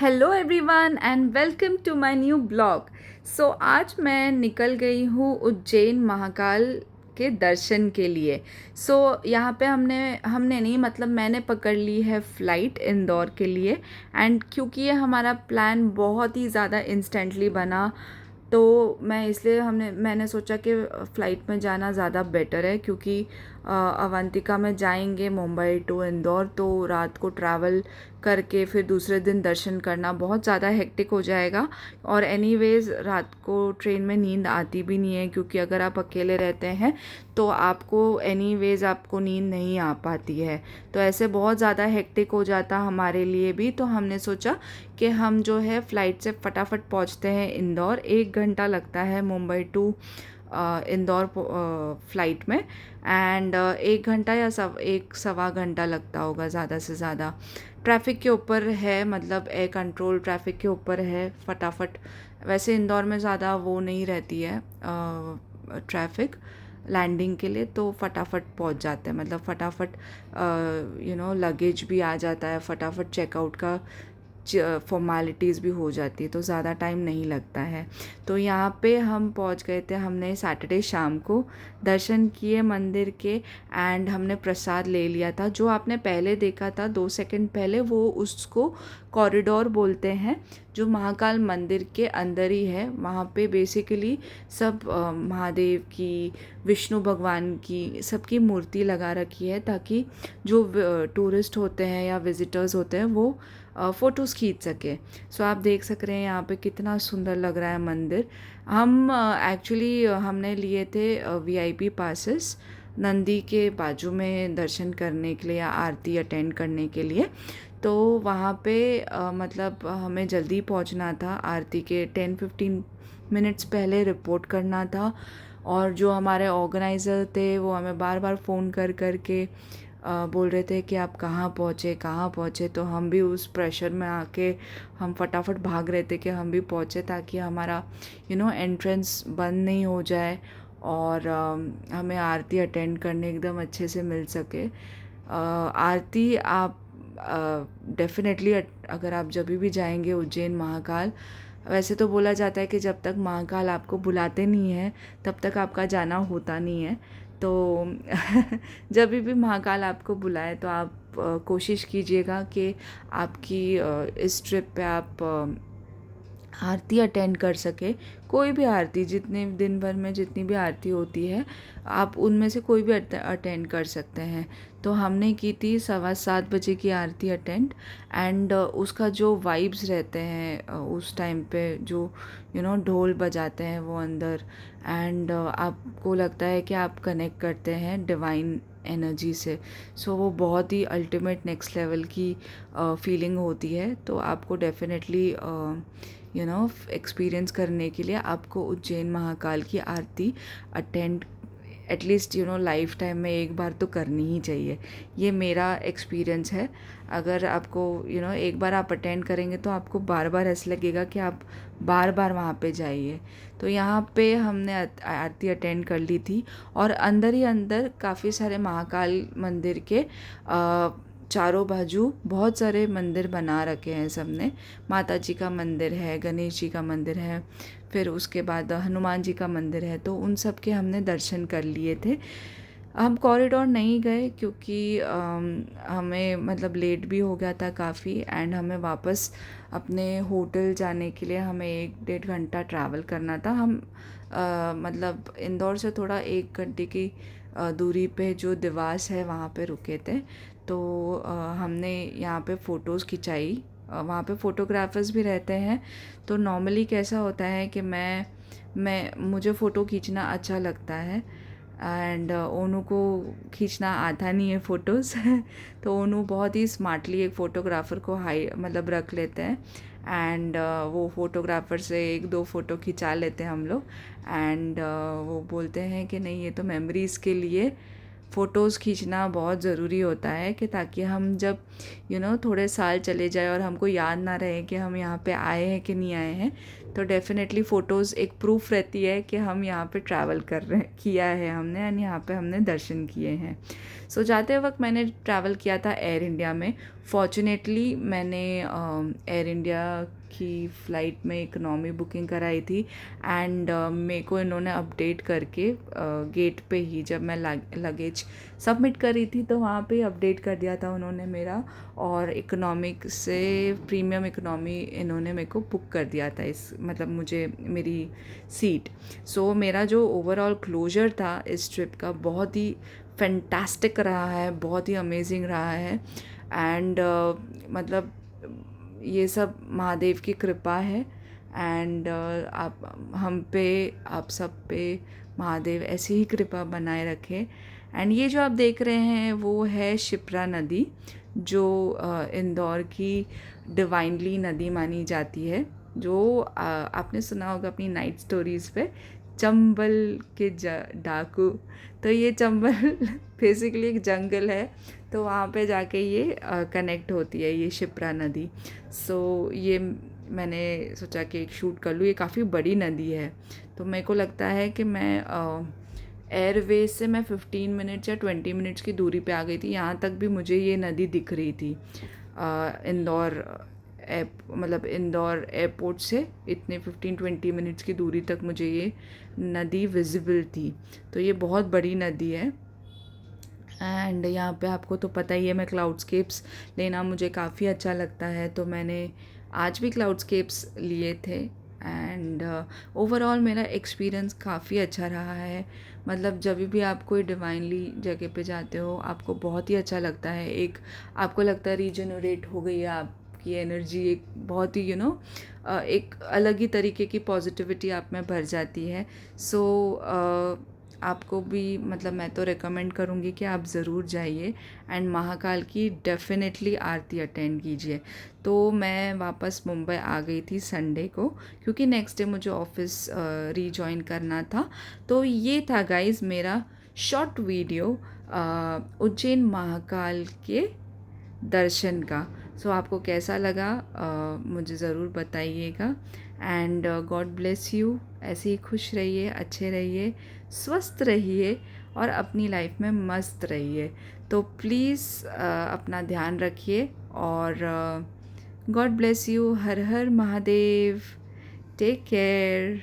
Hello everyone and welcome to my new blog. आज मैं निकल गई हूँ उज्जैन महाकाल के दर्शन के लिए। यहाँ पे हमने हमने नहीं मतलब मैंने पकड़ ली है फ़्लाइट इंदौर के लिए। एंड क्योंकि ये हमारा प्लान बहुत ही ज़्यादा इंस्टेंटली बना, तो मैंने सोचा कि फ़्लाइट में जाना ज़्यादा बेटर है, क्योंकि अवंतिका में जाएंगे मुंबई टू इंदौर, तो रात को ट्रैवल करके फिर दूसरे दिन दर्शन करना बहुत ज़्यादा हेक्टिक हो जाएगा। और एनीवेज़ रात को ट्रेन में नींद आती भी नहीं है, क्योंकि अगर आप अकेले रहते हैं तो आपको नींद नहीं आ पाती है। तो ऐसे बहुत ज़्यादा हेक्टिक हो जाता हमारे लिए भी। तो हमने सोचा कि हम जो है फ़्लाइट से फटाफट पहुंचते हैं इंदौर। 1 घंटा लगता है मुंबई टू इंदौर फ़्लाइट में। एंड 1 घंटा या एक सवा घंटा लगता होगा ज़्यादा से ज़्यादा। ट्रैफ़िक के ऊपर है, मतलब एयर कंट्रोल ट्रैफ़िक के ऊपर है। फटाफट वैसे इंदौर में ज़्यादा वो नहीं रहती है ट्रैफ़िक लैंडिंग के लिए, तो फटाफट पहुंच जाते हैं। मतलब फटाफट लगेज भी आ जाता है, फटाफट चेकआउट का फॉर्मेलिटीज़ भी हो जाती है, तो ज़्यादा टाइम नहीं लगता है। तो यहाँ पे हम पहुँच गए थे। हमने सैटरडे शाम को दर्शन किए मंदिर के। एंड हमने प्रसाद ले लिया था। जो आपने पहले देखा था 2 सेकंड पहले, वो उसको कॉरिडोर बोलते हैं, जो महाकाल मंदिर के अंदर ही है। वहाँ पे बेसिकली सब महादेव की, विष्णु भगवान की, सबकी मूर्ति लगा रखी है, ताकि जो टूरिस्ट होते हैं या विजिटर्स होते हैं वो फ़ोटोज़ खींच सके। आप देख सक रहे हैं यहाँ पे कितना सुंदर लग रहा है मंदिर। हम एक्चुअली हमने लिए थे वीआईपी पासेस नंदी के बाजू में दर्शन करने के लिए या आरती अटेंड करने के लिए। तो वहाँ पे मतलब हमें जल्दी पहुँचना था। आरती के 10-15 मिनट्स पहले रिपोर्ट करना था। और जो हमारे ऑर्गेनाइज़र थे वो हमें बार बार फ़ोन कर कर के बोल रहे थे कि आप कहाँ पहुँचे। तो हम भी उस प्रेशर में आके हम फटाफट भाग रहे थे कि हम भी पहुँचे, ताकि हमारा एंट्रेंस बंद नहीं हो जाए और हमें आरती अटेंड करने एकदम अच्छे से मिल सके। आरती आप डेफिनेटली अगर आप जब भी जाएंगे उज्जैन महाकाल, वैसे तो बोला जाता है कि जब तक महाकाल आपको बुलाते नहीं हैं तब तक आपका जाना होता नहीं है। तो जब भी महाकाल आपको बुलाए तो आप कोशिश कीजिएगा कि आपकी इस ट्रिप पे आप आरती अटेंड कर सके। कोई भी आरती, जितने दिन भर में जितनी भी आरती होती है, आप उनमें से कोई भी अटेंड कर सकते हैं। तो हमने की थी 7:15 बजे की आरती अटेंड। एंड उसका जो वाइब्स रहते हैं उस टाइम पे, जो ढोल बजाते हैं वो अंदर, एंड आपको लगता है कि आप कनेक्ट करते हैं डिवाइन एनर्जी से। वो बहुत ही अल्टीमेट नेक्स्ट लेवल की फीलिंग होती है। तो आपको डेफिनेटली एक्सपीरियंस करने के लिए आपको उज्जैन महाकाल की आरती अटेंड एटलीस्ट लाइफ टाइम में एक बार तो करनी ही चाहिए। ये मेरा एक्सपीरियंस है। अगर आपको एक बार आप अटेंड करेंगे तो आपको बार बार ऐसा लगेगा कि आप बार बार वहाँ पे जाइए। तो यहाँ पे हमने आरती अटेंड कर ली थी। और अंदर ही अंदर काफ़ी सारे महाकाल मंदिर के चारों बाजू बहुत सारे मंदिर बना रखे हैं सबने। माता जी का मंदिर है, गणेश जी का मंदिर है, फिर उसके बाद हनुमान जी का मंदिर है। तो उन सब के हमने दर्शन कर लिए थे। हम कॉरिडोर नहीं गए, क्योंकि हमें मतलब लेट भी हो गया था काफ़ी। एंड हमें वापस अपने होटल जाने के लिए हमें 1-1.5 घंटा ट्रैवल करना था। हम मतलब इंदौर से थोड़ा 1 घंटे की दूरी पे जो देवास है वहाँ पे रुके थे। तो हमने यहाँ पे फ़ोटोज़ खिंचाई। वहाँ पे फ़ोटोग्राफर्स भी रहते हैं। तो नॉर्मली कैसा होता है कि मुझे फ़ोटो खींचना अच्छा लगता है। एंड ओनू को खींचना आता नहीं है फ़ोटोज़ तो ओनू बहुत ही स्मार्टली एक फ़ोटोग्राफ़र को मतलब रख लेते हैं। एंड वो फ़ोटोग्राफ़र से 1-2 फ़ोटो खिंचा लेते हैं हम लोग। एंड वो बोलते हैं कि नहीं, ये तो मेमोरीज़ के लिए फ़ोटोज़ खींचना बहुत ज़रूरी होता है, कि ताकि हम जब थोड़े साल चले जाए और हमको याद ना रहे कि हम यहाँ पे आए हैं कि नहीं आए हैं, तो डेफ़िनेटली फ़ोटोज़ एक प्रूफ रहती है कि हम यहाँ पे ट्रैवल किया है हमने, एंड यहाँ पे हमने दर्शन किए हैं। जाते वक्त मैंने ट्रैवल किया था एयर इंडिया में। फॉर्चुनेटली मैंने एयर इंडिया की फ़्लाइट में इकोनॉमी बुकिंग कराई थी एंड मेरे को इन्होंने अपडेट करके गेट पे ही जब मैं लगेज सबमिट करी थी तो वहाँ पे अपडेट कर दिया था उन्होंने मेरा, और इकोनॉमिक से प्रीमियम इकोनॉमी इन्होंने मेरे को बुक कर दिया था, इस मतलब मुझे मेरी सीट। सो मेरा जो ओवरऑल क्लोजर था इस ट्रिप का बहुत ही फैंटास्टिक रहा है, बहुत ही अमेजिंग रहा है। एंड मतलब ये सब महादेव की कृपा है। एंड आप हम पे, आप सब पे महादेव ऐसी ही कृपा बनाए रखे। एंड ये जो आप देख रहे हैं वो है शिप्रा नदी, जो इंदौर की डिवाइनली नदी मानी जाती है, जो आपने सुना होगा अपनी नाइट स्टोरीज़ पे, चंबल के डाकू। तो ये चंबल बेसिकली एक जंगल है, तो वहाँ पे जाके ये कनेक्ट होती है ये शिप्रा नदी। सो ये मैंने सोचा कि एक शूट कर लूँ, ये काफ़ी बड़ी नदी है। तो मेरे को लगता है कि मैं एयरवेज से मैं 15 मिनट्स या 20 मिनट्स की दूरी पे आ गई थी। यहाँ तक भी मुझे ये नदी दिख रही थी। इंदौर मतलब इंदौर एयरपोर्ट से इतने 15-20 मिनट्स की दूरी तक मुझे ये नदी विजिबल थी। तो ये बहुत बड़ी नदी है। एंड यहाँ पे आपको तो पता ही है, मैं क्लाउडस्केप्स लेना मुझे काफ़ी अच्छा लगता है, तो मैंने आज भी क्लाउडस्केप्स लिए थे। एंड ओवरऑल मेरा एक्सपीरियंस काफ़ी अच्छा रहा है। मतलब जब भी आप कोई डिवाइनली जगह पे जाते हो आपको बहुत ही अच्छा लगता है, एक आपको लगता है रीजनरेट हो गई है आपकी एनर्जी, एक बहुत ही एक अलग ही तरीके की पॉजिटिविटी आप में भर जाती है। सो आपको भी मतलब मैं तो रेकमेंड करूँगी कि आप ज़रूर जाइए एंड महाकाल की डेफिनेटली आरती अटेंड कीजिए। तो मैं वापस मुंबई आ गई थी संडे को, क्योंकि नेक्स्ट डे मुझे ऑफिस रीजॉइन करना था। तो ये था गाइज़ मेरा शॉर्ट वीडियो उज्जैन महाकाल के दर्शन का। सो आपको कैसा लगा मुझे ज़रूर बताइएगा। And God bless you. ऐसे ही खुश रहिए, अच्छे रहिए, स्वस्थ रहिए और अपनी लाइफ में मस्त रहिए। तो प्लीज़ अपना ध्यान रखिए और गॉड ब्लेस यू। हर हर महादेव। Take care.